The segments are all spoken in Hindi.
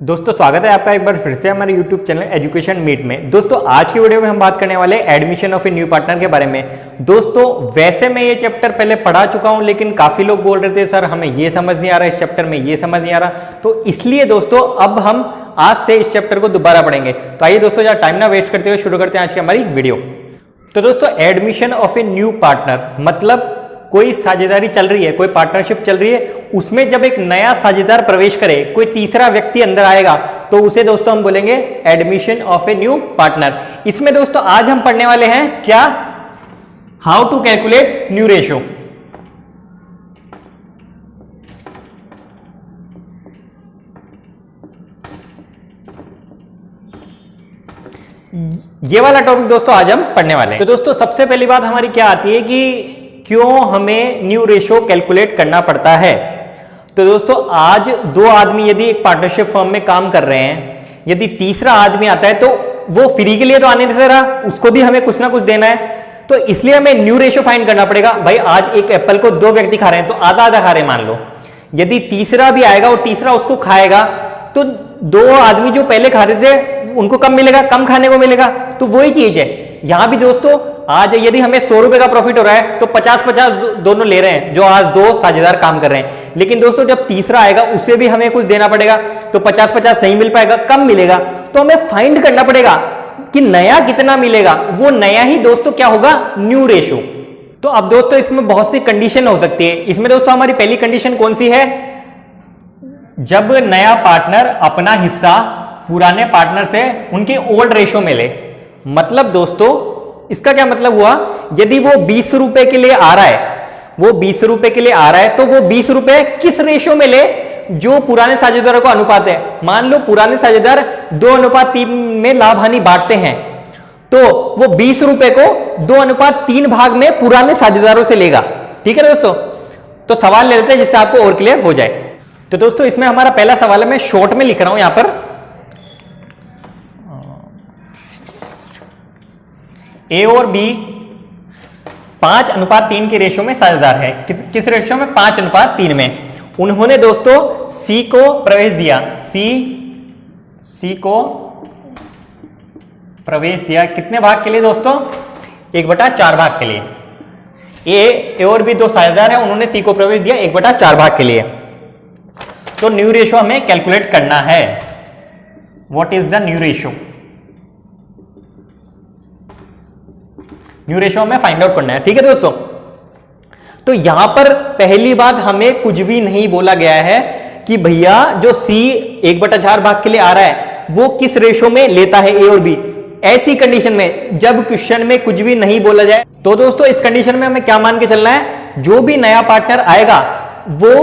दोस्तों स्वागत है आपका एक बार फिर से हमारे YouTube चैनल एजुकेशन मीट में। दोस्तों आज की वीडियो में हम बात करने वाले admission of a new partner के बारे में। दोस्तों वैसे मैं ये चैप्टर पहले पढ़ा चुका हूं, लेकिन काफी लोग बोल रहे थे सर हमें ये समझ नहीं आ रहा, इस चैप्टर में ये समझ नहीं आ रहा, तो इसलिए दोस्तों अब हम आज से इस चैप्टर को दोबारा पढ़ेंगे। तो आइए दोस्तों ज़्यादा टाइम ना वेस्ट करते हुए शुरू करते हैं आज की हमारी वीडियो। तो दोस्तों admission of a new partner मतलब कोई साझेदारी चल रही है, कोई पार्टनरशिप चल रही है, उसमें जब एक नया साझेदार प्रवेश करे, कोई तीसरा व्यक्ति अंदर आएगा, तो उसे दोस्तों हम बोलेंगे admission of a new partner. इसमें दोस्तों आज हम पढ़ने वाले हैं क्या, how to calculate new ratio. ये वाला टॉपिक दोस्तों आज हम पढ़ने वाले हैं। तो दोस्तों सबसे पहली बात हमारी क्या आती है कि क्यों हमें न्यू रेशियो कैलकुलेट करना पड़ता है। तो दोस्तों आज दो आदमी यदि एक पार्टनरशिप फर्म में काम कर रहे हैं, यदि तीसरा आदमी आता है तो वो फ्री के लिए तो आने नहीं दे रहा, उसको भी हमें कुछ ना कुछ देना है, तो इसलिए हमें न्यू रेशियो फाइंड करना पड़ेगा। भाई आज एक एप्पल को दो व्यक्ति खा रहे हैं तो आधा आधा खा रहे हैं मान लो, यदि तीसरा भी आएगा और तीसरा उसको खाएगा तो दो आदमी जो पहले खा रहे थे उनको कम मिलेगा, कम खाने को मिलेगा। तो वही चीज है यहां भी दोस्तों। आज यदि हमें 100 रुपए का प्रॉफिट हो रहा है तो 50-50 दोनों ले रहे हैं, जो आज दो साझेदार काम कर रहे हैं। लेकिन दोस्तों जब तीसरा आएगा उसे भी हमें कुछ देना पड़ेगा, तो 50-50 नहीं मिल पाएगा, कम मिलेगा। तो हमें फाइंड करना पड़ेगा कि नया कितना मिलेगा, वो नया ही दोस्तों क्या होगा, न्यू रेशियो। तो अब दोस्तों इसमें बहुत सी कंडीशन हो सकती है। इसमें दोस्तों हमारी पहली कंडीशन कौन सी है, जब नया पार्टनर अपना हिस्सा पुराने पार्टनर से उनके ओल्ड रेशियो में ले। मतलब दोस्तों इसका क्या मतलब हुआ, यदि वो 20 रुपए के लिए आ रहा है, वो 20 रुपए के लिए आ रहा है, तो वो 20 रुपए किस रेशियो में ले, जो पुराने साझेदारों का अनुपात है। मान लो पुराने साझेदार 2:3 में लाभ हानि बांटते हैं, तो वो 20 रुपए को 2:3 भाग में पुराने साझेदारों से लेगा। ठीक है दोस्तों, तो सवाल ले लेते हैं जिससे आपको और क्लियर हो जाए। तो दोस्तों इसमें हमारा पहला सवाल है, मैं शॉर्ट में लिख रहा हूं यहां पर, ए और बी 5:3 के रेशियो में साझेदार है। किस रेशियो में, 5:3 में। उन्होंने दोस्तों सी को प्रवेश दिया, सी को प्रवेश दिया कितने भाग के लिए दोस्तों, 1/4 भाग के लिए। ए और बी दो साझेदार है, उन्होंने सी को प्रवेश दिया 1/4 भाग के लिए। तो न्यू रेशियो हमें कैलकुलेट करना है। What is the new ratio, new ratio हमें फाइंड आउट करना है। ठीक है दोस्तों, तो यहां पर पहली बात हमें कुछ भी नहीं बोला गया है कि भैया जो सी 1/4 भाग के लिए आ रहा है वो किस रेशियो में लेता है ए और बी। ऐसी कंडीशन में जब क्वेश्चन में कुछ भी नहीं बोला जाए, तो दोस्तों इस कंडीशन में हमें क्या मान के चलना है, जो भी नया पार्टनर आएगा वो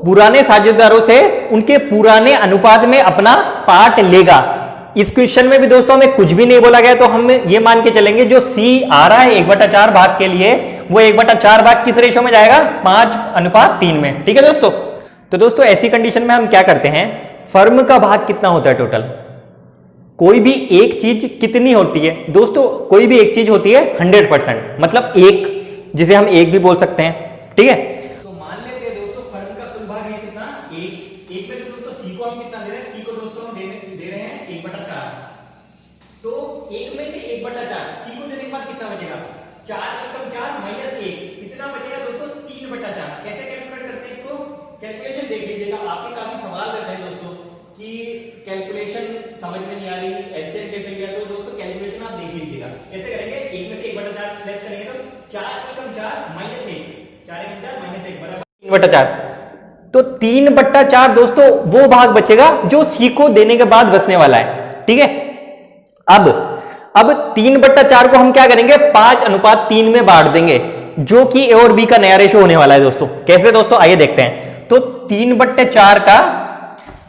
पुराने साझेदारों से उनके पुराने अनुपात में अपना पार्ट लेगा। इस क्वेश्चन में भी दोस्तों हमें कुछ भी नहीं बोला गया, तो हम ये मान के चलेंगे जो सी आ रहा है 1/4 भाग के लिए, वो 1/4 भाग किस रेशियो में जाएगा, 5:3 में। ठीक है दोस्तों, तो दोस्तों ऐसी कंडीशन में हम क्या करते हैं, फर्म का भाग कितना होता है टोटल, कोई भी एक चीज कितनी होती है दोस्तों, कोई भी एक चीज होती है 100%, मतलब एक, जिसे हम एक भी बोल सकते हैं। ठीक है, तो मान लेते हैं दोस्तों फर्म का कुल भाग है कितना, एक में दोस्तों सी को हम कितना दे रहे हैं, सी को दोस्तों हम दे रहे हैं 1/4, तो एक में से 1/4 सी को देने के बाद कितना बचेगा, 4 माइनस 1 कितना बचेगा दोस्तों, 3/4। कैसे कैलकुलेट करते हैं इसको, कैलकुलेशन देख लीजिएगा, आपके काफी सवाल रहते हैं दोस्तों कि कैलकुलेशन समझ में नहीं आ रही, एलसीएम कैसे लिया, तो दोस्तों कैलकुलेशन आप देख लीजिएगा कैसे करेंगे। एक में से 1/4 लेस करेंगे तो 4 माइनस 1, 4 माइनस 1 बराबर 3/4। तो 3/4 दोस्तों वो भाग बचेगा जो सी को देने के बाद बचने वाला है। ठीक है, अब 3/4 को हम क्या करेंगे, 5:3 में बांट देंगे, जो कि ए और बी का नया रेशियो होने वाला है दोस्तों। कैसे दोस्तों, आइए देखते हैं। तो 3/4 का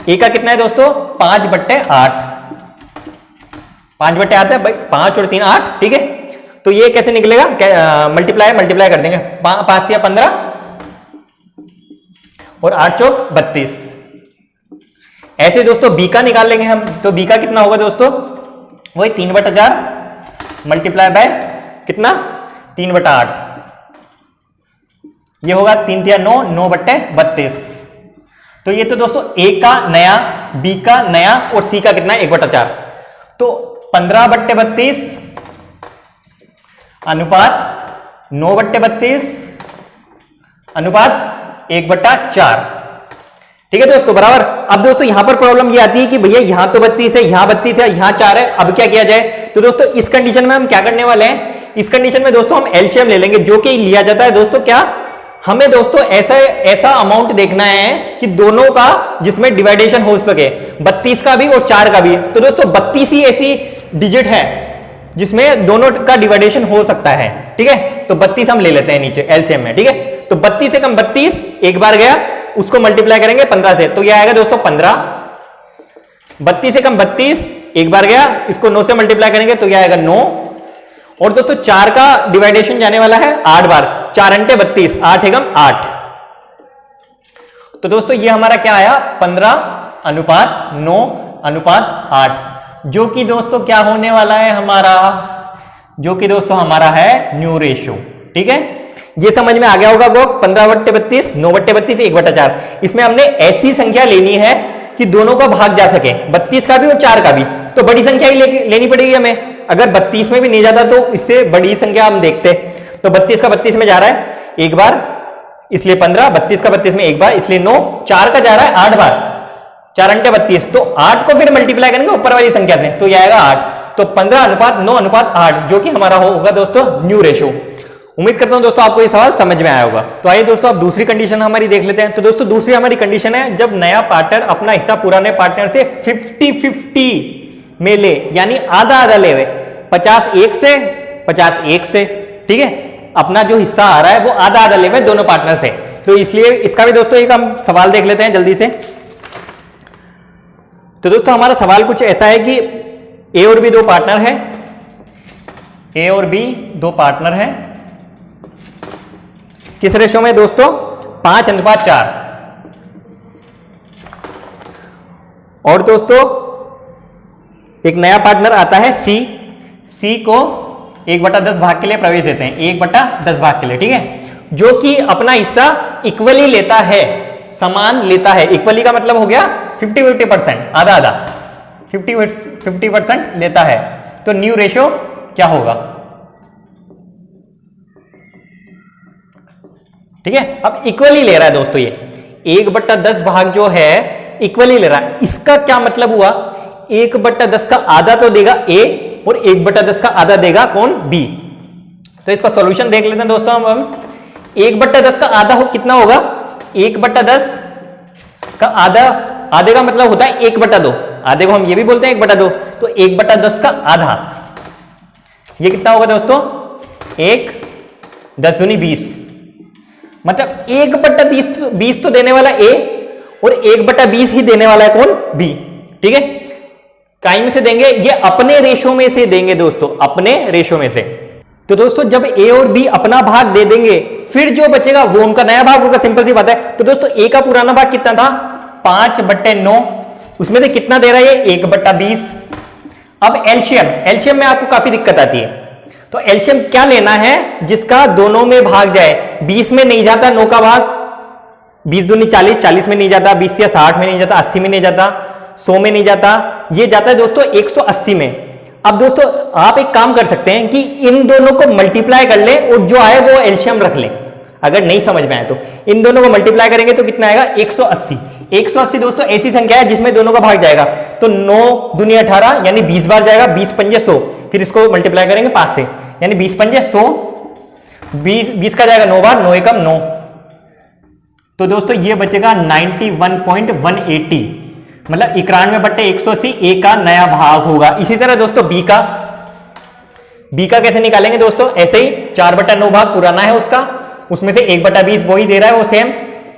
ए का कितना है दोस्तों, 5/8, 5/8 है भाई, 5 और 3 8। ठीक है, तो ये कैसे निकलेगा, मल्टीप्लाई कर देंगे, 5 या 15 और 8 चौक 32। ऐसे दोस्तों बी का निकाल लेंगे हम, तो बी का कितना होगा दोस्तों, वही 3/4 मल्टीप्लाई बाय कितना, 3/8, ये होगा 3 3 9, 9/32। तो ये तो दोस्तों ए का नया बी का नया और सी का कितना है 1/4। तो 15/32 अनुपात 9/32 अनुपात 1/4। ठीक है दोस्तों, बराबर। अब दोस्तों यहां पर प्रॉब्लम ये आती है कि भैया यहां तो 32 है, यहां 32 है, यहां 4 है, अब क्या किया जाए। तो दोस्तों इस कंडीशन में हम क्या करने वाले हैं, इस कंडीशन में दोस्तों हम एलसीएम ले लेंगे, जो कि लिया जाता है दोस्तों क्या, हमें दोस्तों ऐसा अमाउंट देखना है कि दोनों का जिसमें डिवाइडेशन हो सके, 32 का भी और 4 का भी। तो दोस्तों 32 ही ऐसी डिजिट है जिसमें दोनों का डिवाइडेशन हो सकता है। ठीक है, तो 32 हम ले लेते हैं नीचे एलसीएम में। ठीक है, तो 32 से कम 32 एक बार गया, उसको मल्टीप्लाई करेंगे 15 से, तो यह आएगा दोस्तों 15। 32 से कम 32 एक बार गया, इसको 9 से मल्टीप्लाई करेंगे तो यह आएगा 9। और दोस्तों 4 का डिवाइडेशन जाने वाला है 8 बार, 4 अंटे 32, 8 एकम 8। तो दोस्तों ये हमारा क्या आया 15:9:8, जो कि दोस्तों क्या होने वाला है हमारा, जो कि दोस्तों हमारा है न्यू रेशियो। ठीक है, ये समझ में आ गया होगा आपको। 15/32, 9/32, 1/4। इसमें हमने ऐसी संख्या लेनी है कि दोनों का भाग जा सके, 32 का भी और 4 का भी। तो बड़ी संख्या ही लेनी पड़ेगी हमें। अगर 32 में भी नहीं जाता तो इससे बड़ी संख्या हम देखते। तो 32 का 32 में जा रहा है एक बार, इसलिए 15। 32 का 32 में एक बार, इसलिए 9। 4 का जा रहा है 8 बार, 4 अंटे 32। तो 8 को फिर मल्टीप्लाई करेंगे ऊपर वाली संख्या से, तो यह आएगा 8। तो 15:9:8, जो कि हमारा होगा दोस्तों न्यू रेशियो। उम्मीद करता हूं दोस्तों आपको ये सवाल समझ में आया होगा। तो आइए दोस्तों अब दूसरी कंडीशन हमारी देख लेते हैं। तो दोस्तों दूसरी हमारी कंडीशन है, जब नया पार्टनर अपना हिस्सा पुराने पार्टनर से 50-50 में ले, यानी आधा आधा ले, 50 1 से 50 1 से। ठीक है, अपना जो हिस्सा आ रहा है वो आधा आधा ले दोनों पार्टनर से। तो इसलिए इसका भी दोस्तों एक हम सवाल देख लेते हैं जल्दी से। तो दोस्तों हमारा सवाल कुछ ऐसा है कि ए और बी दो पार्टनर है, ए और बी दो पार्टनर है। किस रेशो में दोस्तों 5:4। और दोस्तों एक नया पार्टनर आता है सी, सी को 1/10 भाग के लिए प्रवेश देते हैं, 1/10 भाग के लिए। ठीक है, जो कि अपना हिस्सा इक्वली लेता है, समान लेता है। इक्वली का मतलब हो गया 50-50%, आधा आधा, 50% लेता है। तो न्यू रेशियो क्या होगा। ठीक है, अब इक्वली ले रहा है दोस्तों, ये 1/10 भाग जो है इक्वली ले रहा है। इसका क्या मतलब हुआ, 1/10 का आधा तो देगा ए और 1/10 का आधा देगा कौन, बी। तो इसका सॉल्यूशन देख लेते हैं दोस्तों हम। 1/10 का आधा कितना होगा, 1/10 का आधा, आधे का मतलब होता है 1/2, आधे को हम ये भी बोलते हैं 1/2। तो 1/10 का आधा ये कितना होगा दोस्तों, 1, 10 दूनी 20, मतलब 1/20 तो देने वाला ए और 1/20 ही देने वाला है कौन, बी। ठीक है, काई में से देंगे, ये अपने रेशो में से देंगे दोस्तों, अपने रेशो में से। तो दोस्तों जब ए और बी अपना भाग दे देंगे, फिर जो बचेगा वो उनका नया भाग होगा। सिंपल सी बात है। तो दोस्तों ए का पुराना भाग कितना था, 5/9, उसमें से कितना दे रहा है ये, 1/20। अब एलसीएम, एलसीएम में आपको काफी दिक्कत आती है। तो एलसीएम क्या लेना है, जिसका दोनों में भाग जाए। 20 में नहीं जाता 9 का भाग, 20 दूनी 40, 40 में नहीं जाता, 20 या 60 में नहीं जाता, 80 में नहीं जाता, 100 में नहीं जाता, ये जाता है दोस्तों 180 में। अब दोस्तों आप एक काम कर सकते हैं कि इन दोनों को मल्टीप्लाई कर लें और जो आए वो एलसीएम रख लें। अगर नहीं समझ में आए तो इन दोनों को मल्टीप्लाई करेंगे तो कितना आएगा, 180। 180 दोस्तों ऐसी संख्या है जिसमें दोनों का भाग जाएगा। तो 9 दूनी 18 यानी 20 बार जाएगा, 20 पंजे 100, फिर इसको मल्टीप्लाई करेंगे 5 से, यानी 20 पंजे 100, 20 का जाएगा 9 बार, 9 एकम 9। तो दोस्तों ये बचेगा 91.180, मतलब 91/180 ए का नया भाग होगा। इसी तरह दोस्तों बी का कैसे निकालेंगे दोस्तों, ऐसे ही 4/9 भाग पुराना है उसका, उसमें से 1/20 वही दे रहा है, वो सेम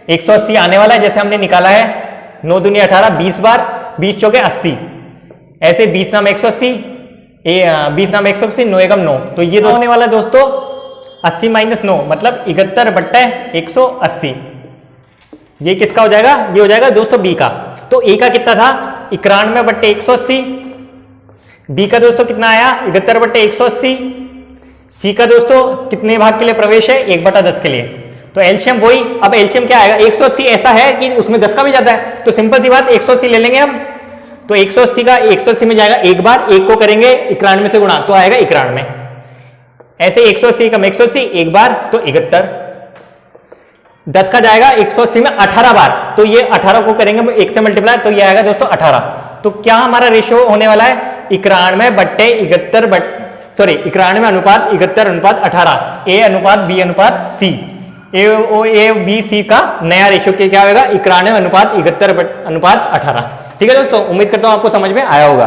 180 आने वाला है जैसे हमने निकाला है। 9 दूनी 18, 20 बार, 20 चौके 80, ऐसे 20 नाम 180, 20 नाम 180, 9 एकम 9। तो ये होने वाला है दोस्तों 80 - 9 मतलब 71/180। ये किसका हो जाएगा, ये हो जाएगा दोस्तों बी का। तो ए का कितना था, 91/180, बी का दोस्तों कितना आया, 71/180, सी का दोस्तों कितने भाग के लिए प्रवेश है, 1/10 के लिए। तो एलसीएम वही, अब एलसीएम क्या आएगा, 180 ऐसा है कि उसमें 10 का भी जाता है, तो सिंपल सी बात 180 ले लेंगे हम। तो 180 का 180 में जाएगा एक बार, एक को करेंगे 91 से गुणा तो आएगा 91। ऐसे 180 का 180 एक बार तो 71, 10 का जाएगा 180 में 18 बार, तो ये 18 को करेंगे 1 से मल्टीप्लाई तो ये आएगा दोस्तों 18। तो क्या हमारा रेशियो होने वाला है, 91 बट्टे 71 सॉरी 91 अनुपात 71 अनुपात 18, ए अनुपात बी अनुपात सी, ए बी सी का नया रेशियो क्या होगा, 91 अनुपात 71 अनुपात 18। ठीक है दोस्तों, उम्मीद करता हूं आपको समझ में आया होगा।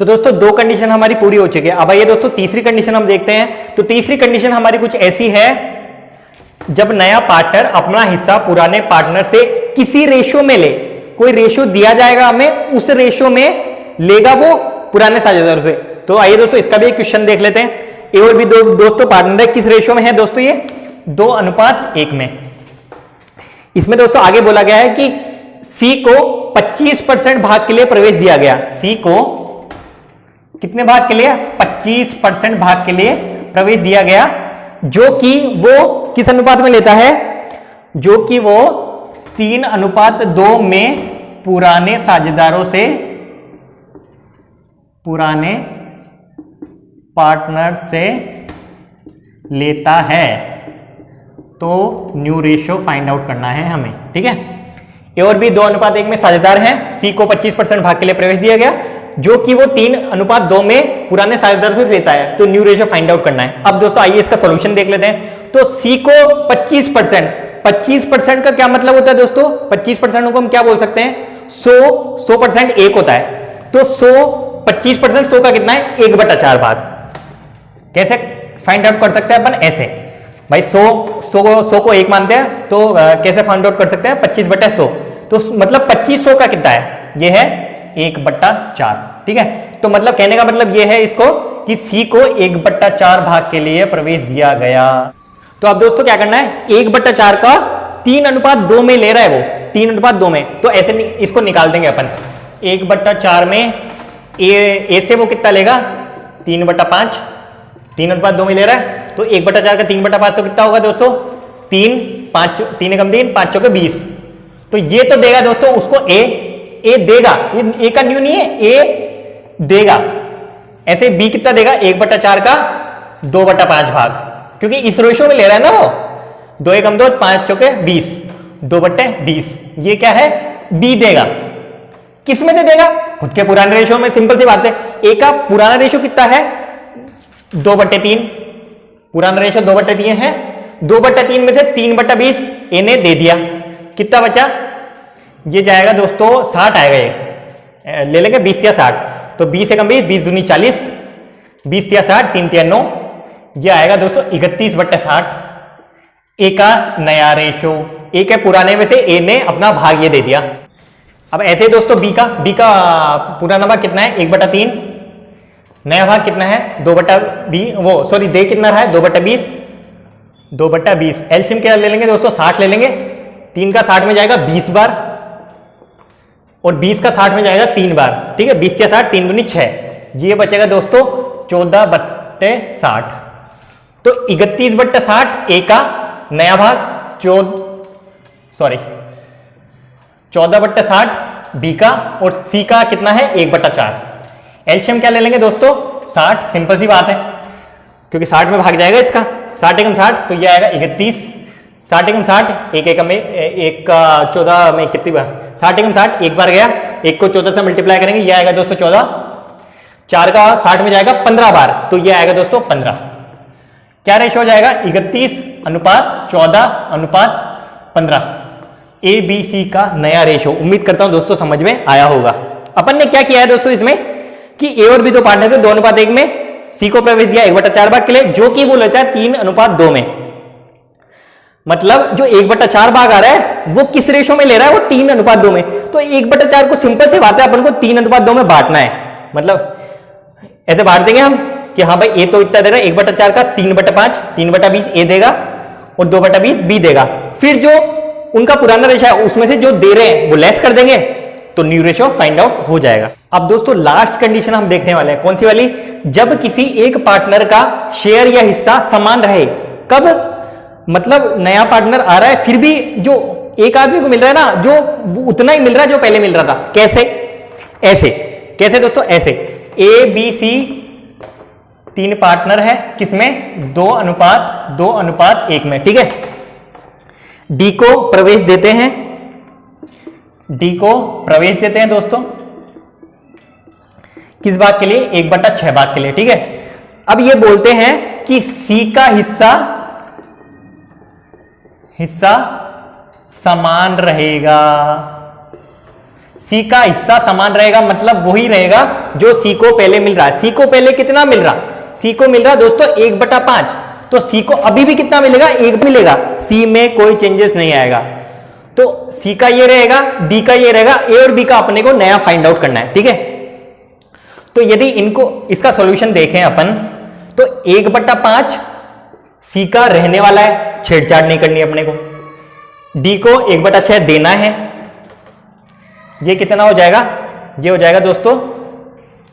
तो दोस्तों दो कंडीशन हमारी पूरी हो चुकी है। अब आइए दोस्तों तीसरी कंडीशन हम देखते हैं। तो तीसरी कंडीशन हमारी कुछ ऐसी है, जब नया पार्टनर अपना हिस्सा पुराने पार्टनर से किसी रेशियो में ले, कोई रेशियो दिया जाएगा हमें, उस रेशियो में लेगा वो पुराने साझेदारों से। तो आइए दोस्तों इसका भी एक क्वेश्चन देख लेते हैं। ए और बी दो दोस्तों पार्टनर है, किस रेशियो में है दोस्तों, ये 2:1 में। इसमें दोस्तों आगे बोला गया है कि सी को 25% भाग के लिए प्रवेश दिया गया। सी को कितने भाग के लिए, 25% भाग के लिए प्रवेश दिया गया, जो कि वो किस अनुपात में लेता है, जो कि वो 3:2 में पुराने साझेदारों से, पुराने पार्टनर से लेता है। तो न्यू रेशियो फाइंड आउट करना है हमें। ठीक है, ए और बी 2:1 में साझेदार हैं, सी को 25% भाग के लिए प्रवेश दिया गया, जो कि वो 3:2 में पुराने साझेदारों से लेता है। तो न्यू रेशियो फाइंड आउट करना है। अब दोस्तों आइए इसका सॉल्यूशन देख लेते हैं। तो सी को 25% का क्या मतलब होता है दोस्तों, 25% को हम क्या बोल सकते हैं, 100% एक होता है। तो 25% 100 का कितना है, 1/4 भाग। कैसे फाइंड आउट कर सकते हैं अपन, ऐसे भाई 100 को 1 मानते हैं, तो कैसे फाइंड आउट कर सकते हैं, 25/100। तो मतलब 2500 का कितना है, ये है 1/4। ठीक है, तो मतलब कहने का मतलब ये है इसको कि सी को 1/4 भाग के लिए प्रवेश दिया गया। तो अब दोस्तों क्या करना है, 1/4 का 3:2 में ले रहा है वो, 3:2 में, तो ऐसे इसको निकाल देंगे अपन। 1/4 में ए से वो कितना लेगा, 3/5, 3:2 में ले रहा है, तो 1/4 का 3/5 तो कितना होगा दोस्तों, 3 5 3 एकम 3 5 चौके 20। तो ये तो देगा दोस्तों उसको ए देगा, ये ए का न्यू नहीं है, ए देगा। ऐसे बी कितना देगा, 1/4 का 2/5 भाग, क्योंकि इस रेशियो में ले रहा है ना वो, 2 एकम 2 5 चौके 20, 2/20। ये क्या है, बी देगा। किस में से देगा, खुद के पुराने रेशियो में। सिंपल सी बात है, ए का पुराना रेशियो कितना है, 2/3, पुराना रेशियो 2/3 है। 2/3 में से 3/20 ए ने दे दिया, कितना बचा, ये जाएगा दोस्तों 60 आएगा, ये ले लेंगे 20 या 60, तो 20 एकम 20, 20 दूनी 40, 20 या 60, 3 या 9, ये आएगा दोस्तों 31/60। ए का नया रेशियो, ए के पुराने में से ए ने अपना भाग ये दे दिया। अब ऐसे ही दोस्तों बी का पुराना भाग कितना है, 1/3, नया भाग कितना है, 2/20, वो सॉरी दे कितना रहा है, 2/20, 2/20। एलसीएम क्या ले लेंगे दोस्तों, 60 ले लेंगे। 3 का 60 में जाएगा 20 बार, और 20 का 60 में जाएगा 3 बार। ठीक है, 20 या 60, 3 दूनी 6, ये बचेगा दोस्तों 14/60। तो 31/60 ए का नया भाग, 14/60 बी का, और सी का कितना है, 1/4। एलसीएम क्या ले लेंगे दोस्तों, 60, सिंपल सी बात है, क्योंकि 60 में भाग जाएगा इसका, 60 एकम 60, तो ये आएगा 31, 60 एकम 60, 1 एकम 1 का 14 में कितनी बार, 60 एकम 60 एक बार गया, 1 को 14 से मल्टीप्लाई करेंगे, ये आएगा दोस्तों 14, 4 का 60 में जाएगा 15 बार, तो ये आएगा दोस्तों 15। क्या रेशियो हो जाएगा, 31:14:15, ए बी सी का नया रेशियो। उम्मीद करता हूं दोस्तों समझ में आया होगा। अपन ने क्या किया है दोस्तों इसमें, कि ए और बी दो पार्टनर थे, 2:1 में, सी को प्रवेश दिया 1/4 भाग के लिए, जो कि वो लेता है 3:2 में। मतलब जो 1/4 भाग आ रहा है वो किस रेशो में ले रहा है, वो 3:2 में। तो 1/4 को सिंपल से बात है, अपन को 3:2 में बांटना है। मतलब ऐसे बांट देंगे हम कि हाँ भाई ए तो इतना दे रहा है, 1/4 का 3/5, 3/20 ए देगा और 2/20 बी देगा। फिर जो उनका पुराना रेशो है उसमें से जो दे रहे हैं वो लेस कर देंगे, तो न्यू रेशो फाइंड आउट हो जाएगा। अब दोस्तों लास्ट कंडीशन हम देखने वाले हैं, कौन सी वाली, जब किसी एक पार्टनर का शेयर या हिस्सा समान रहे। कब, मतलब नया पार्टनर आ रहा है, फिर भी जो एक आदमी को मिल रहा है ना, जो वो उतना ही मिल रहा है जो पहले मिल रहा था। कैसे? ऐसे। कैसे दोस्तों? ऐसे ए बी सी 3 पार्टनर है, किसमें? 2:1 में, ठीक है। डी को प्रवेश देते हैं, डी को प्रवेश देते हैं दोस्तों, किस भाग के लिए? 1/6 भाग के लिए, ठीक है। अब ये बोलते हैं कि सी का हिस्सा समान रहेगा। सी का हिस्सा समान रहेगा मतलब वही रहेगा जो सी को पहले मिल रहा है। सी को पहले कितना मिल रहा? सी को मिल रहा दोस्तों 1/5, तो सी को अभी भी कितना मिलेगा? 1 मिलेगा। सी में कोई चेंजेस नहीं आएगा, तो सी का ये रहेगा, डी का ये रहेगा, ए और बी का अपने को नया फाइंड आउट करना है, ठीक है। तो यदि इनको इसका सॉल्यूशन देखें अपन, तो 1/5 सी का रहने वाला है, छेड़छाड़ नहीं करनी अपने को। डी को 1/6 देना है, ये कितना हो जाएगा? ये हो जाएगा दोस्तों,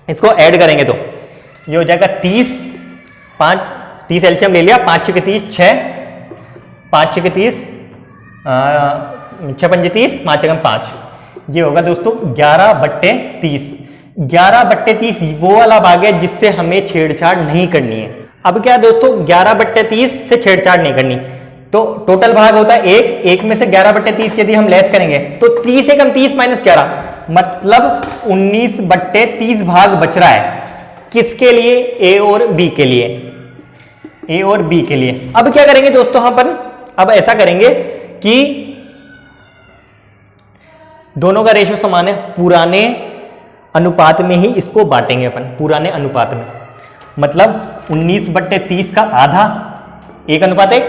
इसको ऐड करेंगे तो ये हो जाएगा 30, 30 एलसीएम ले लिया, 5 6 30, 6 5 6 30, 6 5 30, 5 6 5, ये होगा दोस्तों 11/30। 11/30 वो वाला भाग है जिससे हमें छेड़छाड़ नहीं करनी है। अब क्या दोस्तों, 11/30 से छेड़छाड़ नहीं करनी, तो टोटल भाग होता है 1 में से 11/30 यदि हम लेस करेंगे तो 30 एकम 30 - 11 मतलब 19/30 भाग बच रहा है। किसके लिए? ए और बी के लिए, ए और बी के लिए। अब क्या करेंगे दोस्तों अपन? अब ऐसा करेंगे कि दोनों का रेशियो समान है, पुराने अनुपात में ही इसको बांटेंगे अपन, पुराने अनुपात में। मतलब 19/30 का आधा, 1:1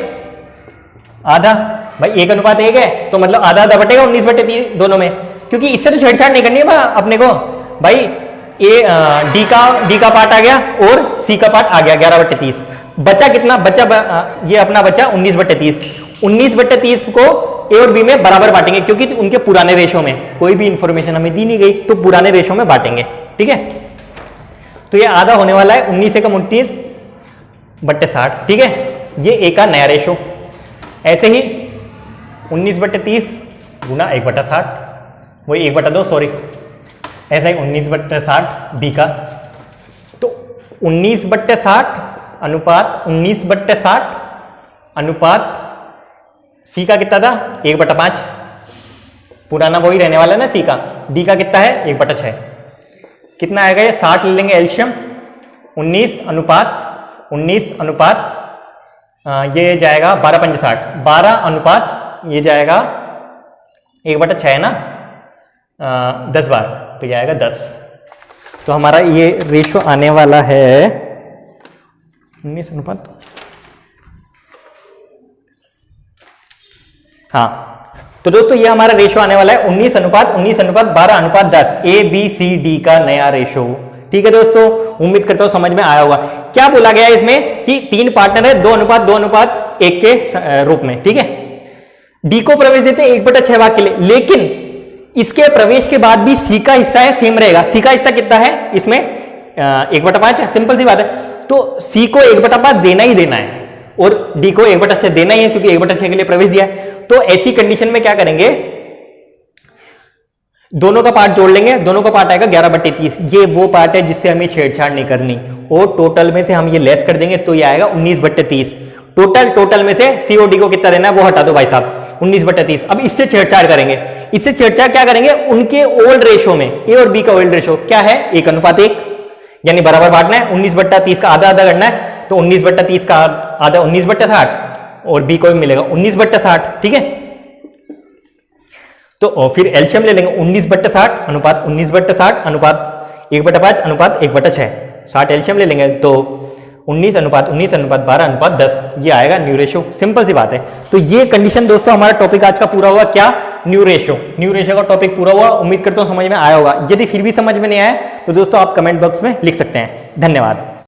आधा, भाई 1:1 है तो मतलब आधा आधा बटेगा 19/30 दोनों में, क्योंकि इससे तो छेड़छाड़ नहीं करनी है अपने को। भाई डी का पार्ट आ गया और सी का पार्ट आ गया 11/30। बचा कितना? ये अपना बचा 19/30। 19/30 को ए और बी में बराबर बांटेंगे, क्योंकि उनके पुराने रेशो में कोई भी इंफॉर्मेशन हमें दी नहीं गई, तो पुराने रेशो में बांटेंगे, ठीक है। तो ये आधा होने वाला है 19 एकम 29/60, ठीक है। ये ए का नया रेशो। ऐसे ही 19/30 गुना 1/60, वही 1/2, सॉरी, ऐसा ही 19/60 बी का। तो 19/60 अनुपात 19/60 अनुपात सी का कितना था? 1/5, पुराना वही रहने वाला है ना सी का। डी का कितना है? 1/6। कितना आएगा ये? 60 ले लेंगे एल्शियम, 19 अनुपात ये जाएगा 12 × 60, 12 अनुपात ये जाएगा 1/6 है ना, 10 बार, तो ये आएगा 10। तो हमारा ये रेशो आने वाला है 19 अनुपात, हाँ। तो दोस्तों ये हमारा रेशो आने वाला है 19 अनुपात 12:10, ए बी सी डी का नया रेशो, ठीक है दोस्तों। उम्मीद करता हूं समझ में आया होगा। क्या बोला गया है इसमें कि 3 पार्टनर है 2:2:1 के रूप में, ठीक है। डी को प्रवेश देते हैं 1/6 भाग के लिए, लेकिन इसके प्रवेश के बाद भी सी का हिस्सा है सेम रहेगा। सी का हिस्सा कितना है इसमें? 1/5 है, सिंपल सी बात है। तो सी को 1/5 देना ही देना है और डी को 1/6 देना ही है, क्योंकि 1/6 के लिए प्रवेश दिया है। तो ऐसी कंडीशन में क्या करेंगे? दोनों का पार्ट जोड़ लेंगे, दोनों का पार्ट आएगा 11/30। ये वो पार्ट है जिससे हमें छेड़छाड़ नहीं करनी, और टोटल में से हम ये लेस कर देंगे तो ये आएगा 19/30। टोटल में से सी और डी को कितना देना है वो हटा दो भाई साहब, 19/30। अब इससे छेड़छाड़ करेंगे। इससे छेड़छाड़ क्या करेंगे? उनके ओल्ड रेशो में, ए और बी का ओल्ड रेशो क्या है? 1:1, यानी बराबर बांटना है। 19/30 का आधा आधा करना है, तो 19/30 का आधा 19/60 और बी को भी मिलेगा 19/60, ठीक है। तो फिर एलसीएम ले लेंगे 19/60 अनुपात 19/60 अनुपात 1/5 अनुपात 1/6, 60 एलसीएम ले लेंगे तो 19 अनुपात 12:10, ये आएगा न्यू रेशो। सिंपल सी बात है। तो ये कंडीशन दोस्तों हमारा टॉपिक आज का पूरा हुआ। क्या? न्यू रेशो का टॉपिक पूरा हुआ। उम्मीद करता हूं समझ में आया होगा। यदि फिर भी समझ में नहीं आया तो दोस्तों आप कमेंट बॉक्स में लिख सकते हैं। धन्यवाद।